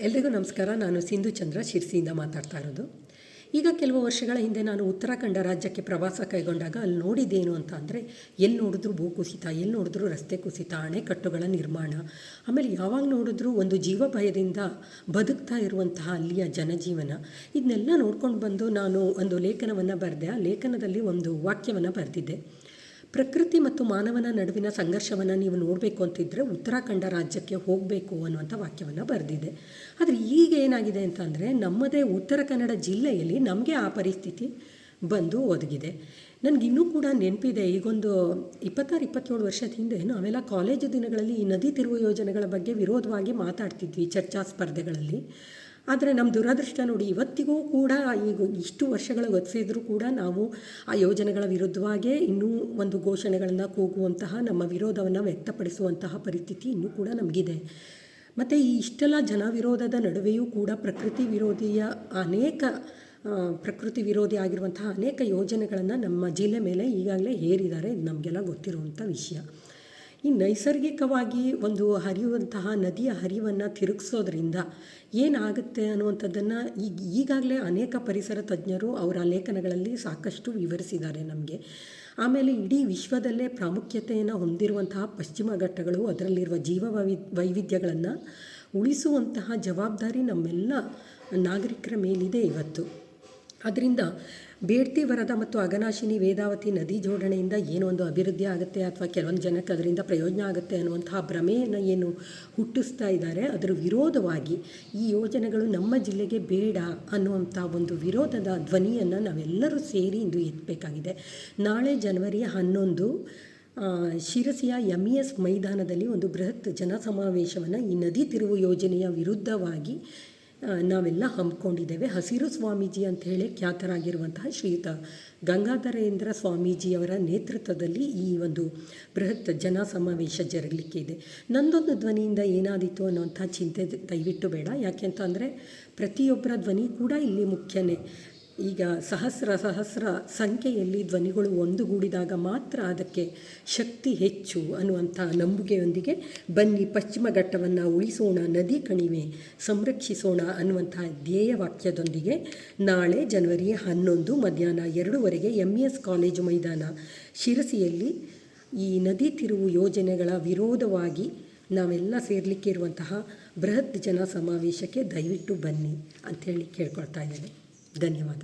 ಎಲ್ರಿಗೂ ನಮಸ್ಕಾರ. ನಾನು ಸಿಂಧು ಚಂದ್ರ ಶಿರ್ಸಿಯಿಂದ ಮಾತಾಡ್ತಾ ಇರೋದು. ಈಗ ಕೆಲವು ವರ್ಷಗಳ ಹಿಂದೆ ನಾನು ಉತ್ತರಾಖಂಡ ರಾಜ್ಯಕ್ಕೆ ಪ್ರವಾಸ ಕೈಗೊಂಡಾಗ ಅಲ್ಲಿ ನೋಡಿದ್ದೇನು ಅಂತ ಅಂದರೆ, ಎಲ್ಲಿ ನೋಡಿದ್ರೂ ಭೂಕುಸಿತ, ಎಲ್ಲಿ ನೋಡಿದ್ರೂ ರಸ್ತೆ ಕುಸಿತ, ಅಣೆಕಟ್ಟುಗಳ ನಿರ್ಮಾಣ, ಆಮೇಲೆ ಯಾವಾಗ ನೋಡಿದ್ರೂ ಒಂದು ಜೀವ ಭಯದಿಂದ ಬದುಕ್ತಾ ಇರುವಂತಹ ಅಲ್ಲಿಯ ಜನಜೀವನ, ಇದನ್ನೆಲ್ಲ ನೋಡ್ಕೊಂಡು ಬಂದು ನಾನು ಒಂದು ಲೇಖನವನ್ನು ಬರೆದೆ. ಆ ಲೇಖನದಲ್ಲಿ ಒಂದು ವಾಕ್ಯವನ್ನು ಬರೆದಿದ್ದೆ. ಪ್ರಕೃತಿ ಮತ್ತು ಮಾನವನ ನಡುವಿನ ಸಂಘರ್ಷವನ್ನು ನೀವು ನೋಡಬೇಕು ಅಂತಿದ್ದರೆ ಉತ್ತರಾಖಂಡ ರಾಜ್ಯಕ್ಕೆ ಹೋಗಬೇಕು ಅನ್ನುವಂಥ ವಾಕ್ಯವನ್ನು ಬರೆದಿದೆ. ಆದರೆ ಈಗ ಏನಾಗಿದೆ ಅಂತಂದರೆ, ನಮ್ಮದೇ ಉತ್ತರ ಕನ್ನಡ ಜಿಲ್ಲೆಯಲ್ಲಿ ನಮಗೆ ಆ ಪರಿಸ್ಥಿತಿ ಬಂದು ಒದಗಿದೆ. ನನಗಿನ್ನೂ ಕೂಡ ನೆನಪಿದೆ, ಈಗೊಂದು 26-27 ವರ್ಷದ ಹಿಂದೆ ನಾವೆಲ್ಲ ಕಾಲೇಜು ದಿನಗಳಲ್ಲಿ ಈ ನದಿ ತಿರುವು ಯೋಜನೆಗಳ ಬಗ್ಗೆ ವಿರೋಧವಾಗಿ ಮಾತಾಡ್ತಿದ್ವಿ ಚರ್ಚಾ ಸ್ಪರ್ಧೆಗಳಲ್ಲಿ. ಆದರೆ ನಮ್ಮ ದುರದೃಷ್ಟ ನೋಡಿ, ಇವತ್ತಿಗೂ ಕೂಡ ಈಗ ಇಷ್ಟು ವರ್ಷಗಳು ಗತಿಸಿದ್ರೂ ಕೂಡ ನಾವು ಆ ಯೋಜನೆಗಳ ವಿರುದ್ಧವಾಗೇ ಇನ್ನೂ ಒಂದು ಘೋಷಣೆಗಳನ್ನು ಕೂಗುವಂತಹ, ನಮ್ಮ ವಿರೋಧವನ್ನು ವ್ಯಕ್ತಪಡಿಸುವಂತಹ ಪರಿಸ್ಥಿತಿ ಇನ್ನೂ ಕೂಡ ನಮಗಿದೆ. ಮತ್ತು ಈ ಇಷ್ಟೆಲ್ಲ ಜನವಿರೋಧದ ನಡುವೆಯೂ ಕೂಡ ಪ್ರಕೃತಿ ವಿರೋಧಿ ಆಗಿರುವಂತಹ ಅನೇಕ ಯೋಜನೆಗಳನ್ನು ನಮ್ಮ ಜಿಲ್ಲೆ ಮೇಲೆ ಈಗಾಗಲೇ ಹೇರಿದ್ದಾರೆ. ಇದು ನಮಗೆಲ್ಲ ಗೊತ್ತಿರುವಂಥ ವಿಷಯ. ಈ ನೈಸರ್ಗಿಕವಾಗಿ ಒಂದು ಹರಿಯುವಂತಹ ನದಿಯ ಹರಿವನ್ನು ತಿರುಗಿಸೋದ್ರಿಂದ ಏನಾಗುತ್ತೆ ಅನ್ನುವಂಥದ್ದನ್ನು ಈಗಾಗಲೇ ಅನೇಕ ಪರಿಸರ ತಜ್ಞರು ಅವರ ಲೇಖನಗಳಲ್ಲಿ ಸಾಕಷ್ಟು ವಿವರಿಸಿದ್ದಾರೆ ನಮಗೆ. ಆಮೇಲೆ ಇಡೀ ವಿಶ್ವದಲ್ಲೇ ಪ್ರಾಮುಖ್ಯತೆಯನ್ನು ಹೊಂದಿರುವಂತಹ ಪಶ್ಚಿಮ ಘಟ್ಟಗಳು, ಅದರಲ್ಲಿರುವ ವೈವಿಧ್ಯಗಳನ್ನು ಉಳಿಸುವಂತಹ ಜವಾಬ್ದಾರಿ ನಮ್ಮೆಲ್ಲ ನಾಗರಿಕರ ಮೇಲಿದೆ ಇವತ್ತು. ಅದರಿಂದ ಬೇಡ್ತಿ ವರದಾ ಮತ್ತು ಅಘನಾಶಿನಿ ವೇದಾವತಿ ನದಿ ಜೋಡಣೆಯಿಂದ ಏನೋ ಒಂದು ಅಭಿವೃದ್ಧಿ ಆಗುತ್ತೆ ಅಥವಾ ಕೆಲವೊಂದು ಜನಕ್ಕೆ ಅದರಿಂದ ಪ್ರಯೋಜನ ಆಗುತ್ತೆ ಅನ್ನುವಂತಹ ಭ್ರಮೆಯನ್ನು ಏನು ಹುಟ್ಟಿಸ್ತಾ ಇದ್ದಾರೆ, ಅದರ ವಿರೋಧವಾಗಿ ಈ ಯೋಜನೆಗಳು ನಮ್ಮ ಜಿಲ್ಲೆಗೆ ಬೇಡ ಅನ್ನುವಂಥ ಒಂದು ವಿರೋಧದ ಧ್ವನಿಯನ್ನು ನಾವೆಲ್ಲರೂ ಸೇರಿ ಇಂದು ಎತ್ತಬೇಕಾಗಿದೆ. ನಾಳೆ ಜನವರಿ 11 ಶಿರಸಿಯ MES ಮೈದಾನದಲ್ಲಿ ಒಂದು ಬೃಹತ್ ಜನಸಮಾವೇಶವನ್ನು ಈ ನದಿ ತಿರುವು ಯೋಜನೆಯ ವಿರುದ್ಧವಾಗಿ ನಾವೆಲ್ಲ ಹಮ್ಮಿಕೊಂಡಿದ್ದೇವೆ. ಹಸಿರು ಸ್ವಾಮೀಜಿ ಅಂತ ಹೇಳಿ ಖ್ಯಾತರಾಗಿರುವಂತಹ ಶ್ರೀಯುತ ಗಂಗಾಧರೇಂದ್ರ ಸ್ವಾಮೀಜಿಯವರ ನೇತೃತ್ವದಲ್ಲಿ ಈ ಒಂದು ಬೃಹತ್ ಜನ ಸಮಾವೇಶ ಜರಗಲಿಕ್ಕೆ ಇದೆ. ನಂದೊಂದು ಧ್ವನಿಯಿಂದ ಏನಾದೀತು ಅನ್ನುವಂಥ ಚಿಂತೆ ದಯವಿಟ್ಟು ಬೇಡ. ಯಾಕೆ ಅಂತ ಅಂದರೆ, ಪ್ರತಿಯೊಬ್ಬರ ಧ್ವನಿ ಕೂಡ ಇಲ್ಲಿ ಮುಖ್ಯನೇ. ಈಗ ಸಹಸ್ರ ಸಂಖ್ಯೆಯಲ್ಲಿ ಧ್ವನಿಗಳು ಒಂದುಗೂಡಿದಾಗ ಮಾತ್ರ ಅದಕ್ಕೆ ಶಕ್ತಿ ಹೆಚ್ಚು ಅನ್ನುವಂಥ ನಂಬಿಕೆಯೊಂದಿಗೆ ಬನ್ನಿ ಪಶ್ಚಿಮ ಘಟ್ಟವನ್ನು ಉಳಿಸೋಣ, ನದಿ ಕಣಿವೆ ಸಂರಕ್ಷಿಸೋಣ ಅನ್ನುವಂಥ ಧ್ಯೇಯ ವಾಕ್ಯದೊಂದಿಗೆ ನಾಳೆ ಜನವರಿ 11 ಮಧ್ಯಾಹ್ನ 2:00 MES ಕಾಲೇಜು ಮೈದಾನ ಶಿರಸಿಯಲ್ಲಿ ಈ ನದಿ ತಿರುವು ಯೋಜನೆಗಳ ವಿರೋಧವಾಗಿ ನಾವೆಲ್ಲ ಸೇರಲಿಕ್ಕೆ ಇರುವಂತಹ ಬೃಹತ್ ಜನ ಸಮಾವೇಶಕ್ಕೆ ದಯವಿಟ್ಟು ಬನ್ನಿ ಅಂಥೇಳಿ ಕೇಳ್ಕೊಳ್ತಾ ಇದ್ದೇನೆ. ಧನ್ಯವಾದ.